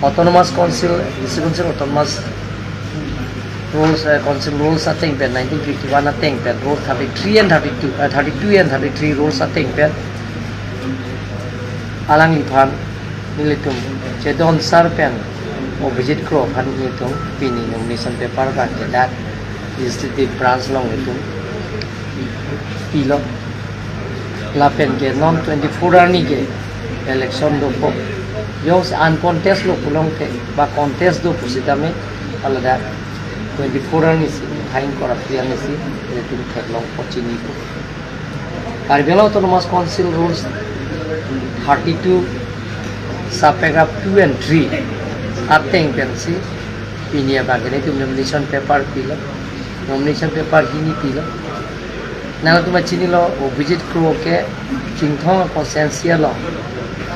autonomous council autonomous rules council rules ating pen 1951 ating pen rule 33 and 32 32 and 33 rules ating pen alang lipan nilitum cedon sar pen o visit crow han nilitum pini nomination paper kan that legislative branch long nilitum pilo la pen ke non 24 ani ke election do po Jos uncontest lo pulong ke ba contest do pusitame alada 24 ani si hain koraptian si letin thaklong pochini ko Karbela Autonomous Council rules 32 subparagraph 2 and 3 ateng pensi pinia bagene tu nomination paper pilo nomination paper hini pilo nang tu machini lo o visit crew ke kingthong consensia lo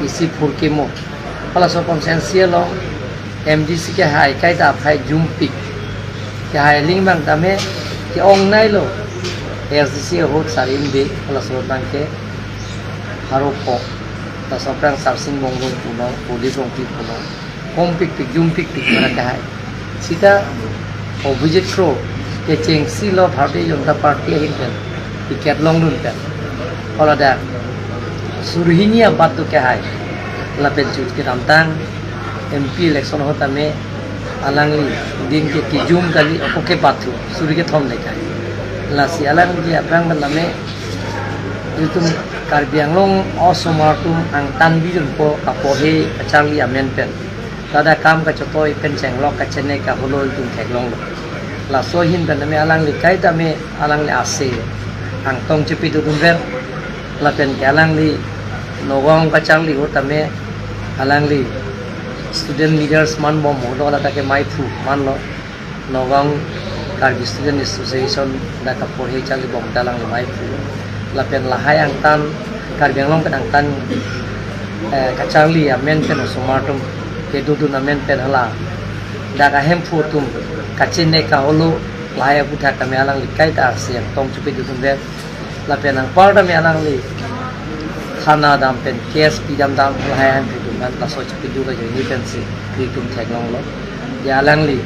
isi phurke mo pala so consensia lo MDC ke hai kai da phai jumpik ke hai ling bang tame ke ong nai lo SDC hot sarin be pala so tang ke haropo ta soprang sarsing bongbong puno police ong pik puno kompik pik jumpik pik mara ka hai sita o visit crew ke chengsi lo Bharatiya Janata Party hin pen tiket long dun pen pala da surhinia batu ke hai lapen chut ke ramtang MP election hota me alangli din ke kijum kali oke batu suri ke thom lekai la si alang ji aprang baname itum Karbianglong osomartum ang tanbi jun po apohe achangli amen pen tada kam ka chotoi pen chenglok ka chene ka holol tum theklong la so hin baname alangli kai ta me alangli ase ang tong chupi du dun ver la pen ke alangli nogong ka changli hota me alangli student leaders man bom mo la ta ke mai phu man lo nogong Karbi student association da ka porhe changli bom dalang mai phu lapen lahai ang tan Karbianglong pen ang tan kachangli amen pen somartum ke dudu na men pen hala da ka hempu tum kachine ka holo lahai putha ka me alang likai ta sian tong chupi dudun ver lapen ang parda me alang li khana dam pen kes pidam dam lahai an dudun an la so chupi du ga ni pen si tum thaklong lo ya alang li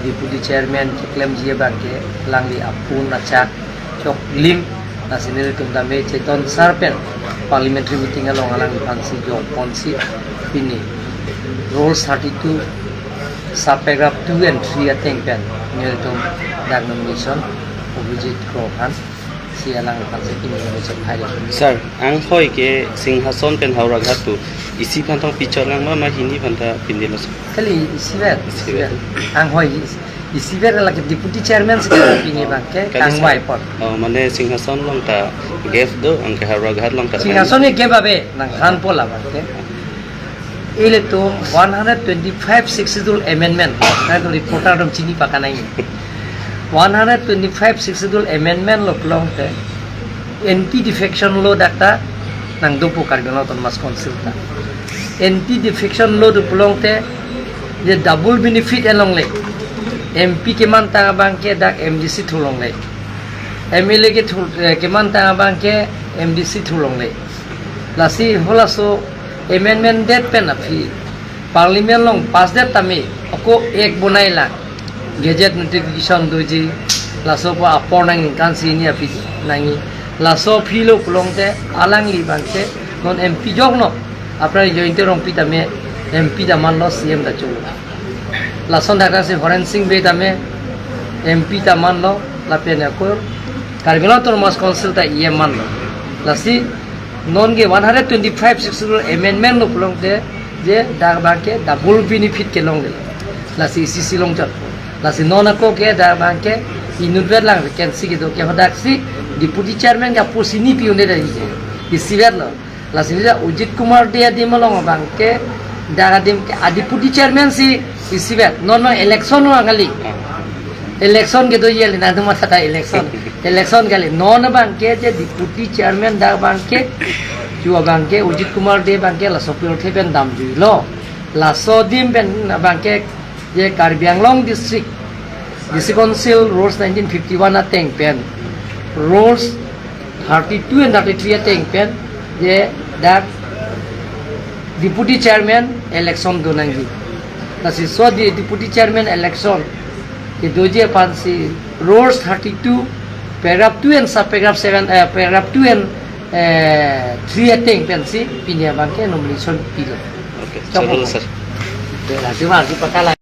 deputy chairman klem jie bang ke alang li apun achak chok lim na sinil tum dame cheton sarpen parliamentary meeting along alang fancy job ponsi pini rules 32 subparagraph 2 and 3 ateng pen nil tum dag nomination obijit krohan si alang fancy pini nomination phai sir ang hoi ke singhason pen haura ghatu isi phantong picture lang ma hini phanta pindilo kali isiver ang hoi isiver la ke deputy chairman se pini bang ke kang wai pot mane singhason long ta gef do ang ke haura ghat long ta singhason ni ke babe nang khan pola bang ke ile to 125 successful amendment na to reporter dom chini pakanai 125 successful amendment lo long te anti defection law dakta nang do po Karbianglong Autonomous Council ta anti defection law do long te je double benefit along le MP ke man ta bang ke dak MDC thulong le MLA ke man ta bang ke MDC thulong le lasi hola so amendment det pen afi parliament long pas det tami ako ek bunai la gazette notification doji laso pa aponang kan sini api nangi laso philo kulong te alang li bang ke non MP jog no apra jointe rong pita me MP da man lo CM da chulo lason dhaka se forensic be tame MP ta man lo la pena ko Karbianglong Autonomous Council ta ye man lo lasi non ge 125 successful amendment lo pulong te je dag ba ke double benefit ke long le lasi CC long chat lasi non ko ke dag ba ke inudver lang vacancy ke do ke hodak si deputy chairman ga posini pione da je isiver lo lasi ja Ujit Kumar dia dimolong bang ke daga dim ke deputy chairman si isiver non election wa gali election ke do ye na dum ta election gali non bang ke je deputy chairman da bang ke jua bang ke Ujit Kumar de bang ke la sopir theben dam ju lo la so dim ben bang ke je Karbianglong district council rules 1951 ateng pen rules 32 and 33 ateng pen je that deputy chairman election do nangi nasi so di deputy chairman election ki doje pan si rules 32 paragraph 2 and subparagraph 7 paragraph 2 and 3 ating pensi pinya bangke nomination pilo. Okay, चलो sir. Lazima kita pakala